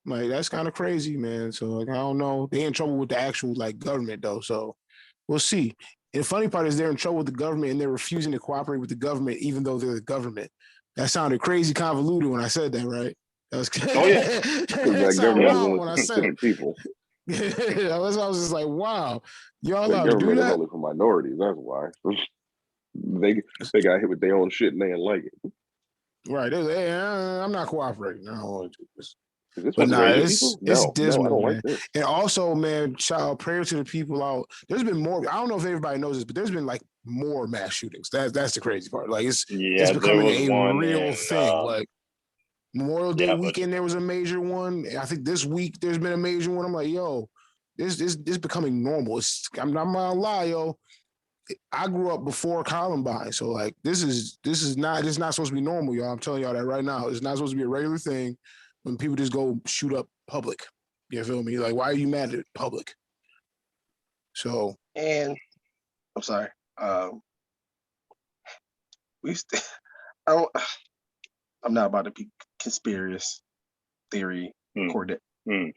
like that's kind of crazy, man. So like, I don't know. They in trouble with the actual like government though. So we'll see. And the funny part is they're in trouble with the government and they're refusing to cooperate with the government, even though they're the government. That sounded crazy convoluted when I said that, right? That was Oh, yeah. Because that that sounded government is wild only when I for said certain people. it. That's why I was just like, wow, y'all The allowed to do government is that? only for minorities. That's why. They got hit with their own shit and they didn't like it. Right. They're like, hey, I'm not cooperating. I don't want to do this. Is this But what's nah, raising it's people? it's No, I dismal, don't like man. this. And also, man, child prayer to the people out. There's been more. I don't know if everybody knows this, but there's been like more mass shootings. That's the crazy part. Like it's Yeah, there becoming was a one real in, thing. Like Memorial Day yeah, but weekend, there was a major one. I think this week there's been a major one. I'm like, yo, this becoming normal. I'm not gonna lie, yo. I grew up before Columbine, so like this is not supposed to be normal, y'all. I'm telling y'all that right now. It's not supposed to be a regular thing when people just go shoot up public. You feel me? Like, why are you mad at public? So And I'm sorry. We st- I don't, I'm not about to be conspiracy theory Hmm. coordinate. Hmm.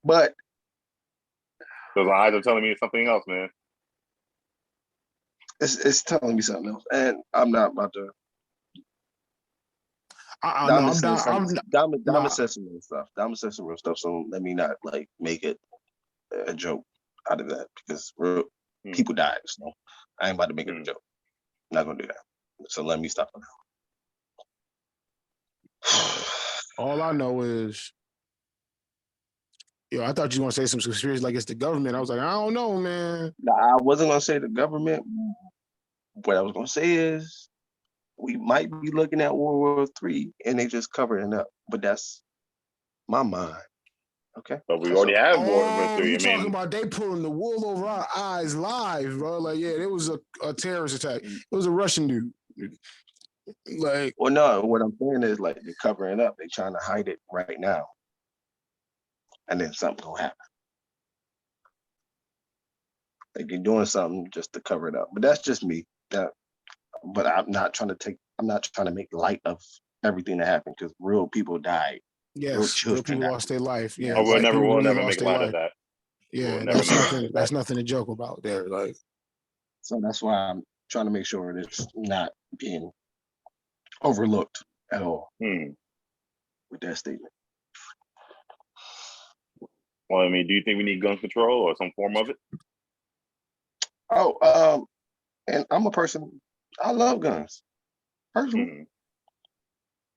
But those eyes are telling me something else, man. it's telling me something else. And I'm not about to no, Diamond I'm said down. I'm something. Diamond nah. said some real stuff. Diamond said some real stuff. So let me not like make it a joke out of that because real people died. So I ain't about to make it a joke. I'm not gonna do that. So let me stop now. All I know is, I thought you were gonna say some conspiracy like it's the government. I was like, I don't know, man. Now, I wasn't gonna say the government. What I was gonna say is we might be looking at World War III and they just covering it up. But that's my mind. Okay. But we That's already all. have World War Oh, III. you I talking mean, about they pulling the wool over our eyes live, bro? Like, yeah, it was a terrorist attack. It was a Russian dude. Like, Well, no, what I'm saying is like they're covering it up. They're trying to hide it right now. And then something will happen. Like you're doing something just to cover it up. But that's just me. But I'm not trying to make light of everything that happened because real people died. Real yes, real children people died. lost their life. Yeah, we'll like people we'll really never lost make their light of life. that. Yeah, We'll never that's make nothing. light of That's that. nothing to joke about there. Like, So that's why I'm trying to make sure it's not being overlooked at all with that statement. Well, I mean, do you think we need gun control or some form of it? Oh, and I'm a person, I love guns, personally,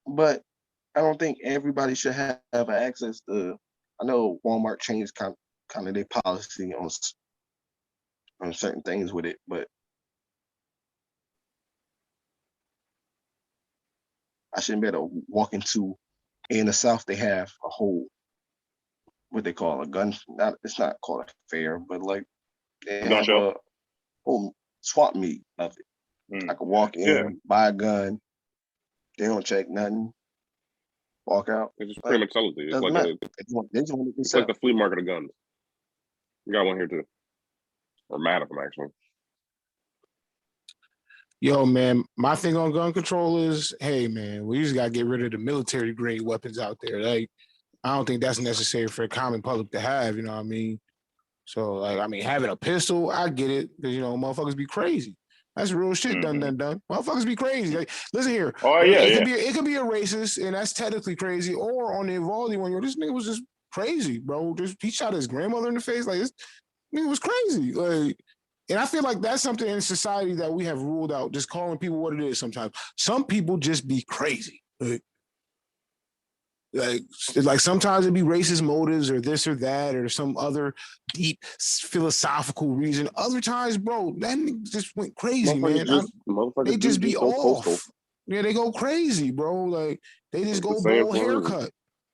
but I don't think everybody should have access to. I know Walmart changed kind of their policy on certain things with it, but I shouldn't be able to walk into. In the South, they have a whole what they call a gun. It's not called a fair, but like they Gun have show? a whole swap meet of it. I could walk in, buy a gun. They don't check nothing. Walk out. They just pretty much sell it to you. It's Doesn't like matter. They just want to it's like the flea market of guns. We got one here too. Or mad of them actually. yo, man, my thing on gun control is, hey, man, we just gotta get rid of the military grade weapons out there. Like, I don't think that's necessary for the common public to have. You know what I mean? So, like, I mean, having a pistol, I get it because motherfuckers be crazy. That's real shit. Done. Motherfuckers be crazy. Like, listen here. Oh yeah, it could be a racist, and that's technically crazy. Or on the Uvalde one, this nigga was just crazy, bro. He shot his grandmother in the face. Like, this nigga was crazy. Like, and I feel like that's something in society that we have ruled out. Just calling people what it is. Sometimes some people just be crazy. Like sometimes it'd be racist motives or this or that or some other deep philosophical reason. Other times, bro, that nigga just went crazy, man. They just be off. Yeah, they go crazy, bro. Like they just It's the go same bowl for a reason. haircut.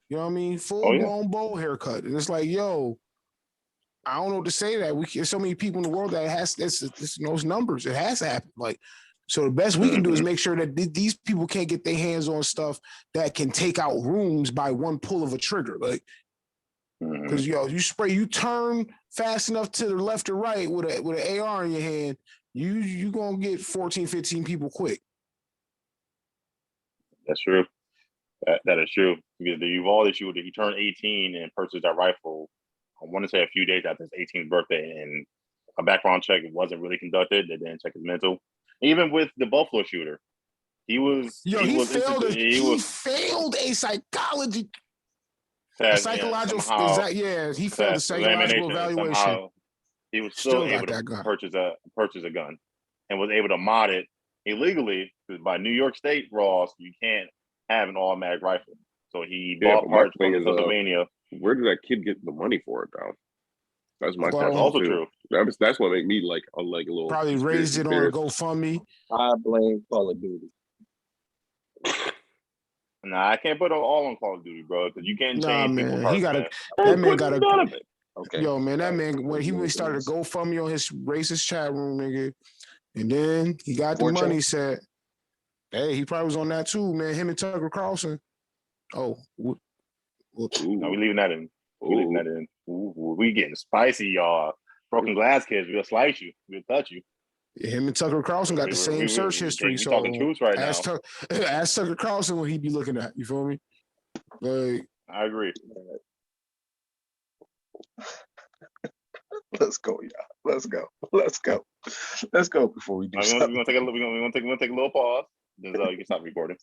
You know what I mean? Full Oh, yeah. blown bowl haircut. And it's like, yo, I don't know what to say to that. There's so many people in the world that has this those numbers. It has to happen. Like, so the best we can do is make sure that these people can't get their hands on stuff that can take out rooms by one pull of a trigger. Like, because you turn fast enough to the left or right with an AR in your hand, you gonna get 14, 15 people quick. That's true. That is true. Because the Uvalde shooter, he turned 18 and purchased that rifle. I want to say a few days after his 18th birthday, and a background check wasn't really conducted. They didn't check his mental. Even with the Buffalo shooter, he failed a psychological he failed a psychological evaluation. Somehow he was still able to purchase a gun and was able to mod it illegally, because by New York State laws you can't have an automatic rifle. So he bought parts from Pennsylvania. Where did that kid get the money for it, though? That's my question. Also true. That's what made me like a little. Probably raised it on a GoFundMe. I blame Call of Duty. Nah, I can't put it all on Call of Duty, bro, because you can't change people's hearts. That man got none of it. Okay. Yo, man, that man when he started a GoFundMe on his racist chat room, nigga, and then he got the money set. Hey, he probably was on that too, man. Him and Tucker Carlson. Oh, no, we leaving that in. We getting spicy, y'all. Broken glass kids, we'll slice you. We'll touch you. Yeah, him and Tucker Carlson got the same search history. So talking truth right now. Ask Tucker Carlson what he'd be looking at. You feel me? Like, I agree. Let's go, y'all. Let's go before we do something. We're gonna take a little pause. Then you can stop recording.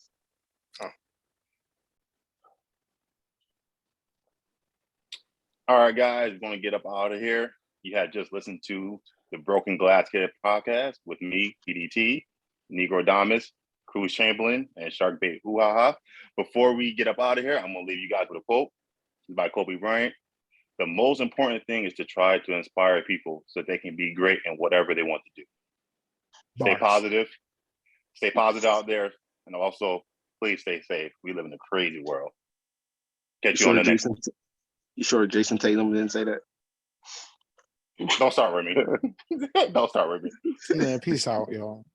All right, guys, we're gonna get up out of here. You had just listened to the Broken Glass Kid podcast with me, PDT, Negro Damas, Cruz Chamberlain, and Shark Bait Hoo-Ha-Ha. Before we get up out of here, I'm gonna leave you guys with a quote by Kobe Bryant. The most important thing is to try to inspire people so they can be great in whatever they want to do. Stay positive out there, and also please stay safe. We live in a crazy world. Catch you on the next. You sure Jason Tatum didn't say that? Don't start with me. Don't start with me. Man, peace out, y'all.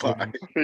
Bye.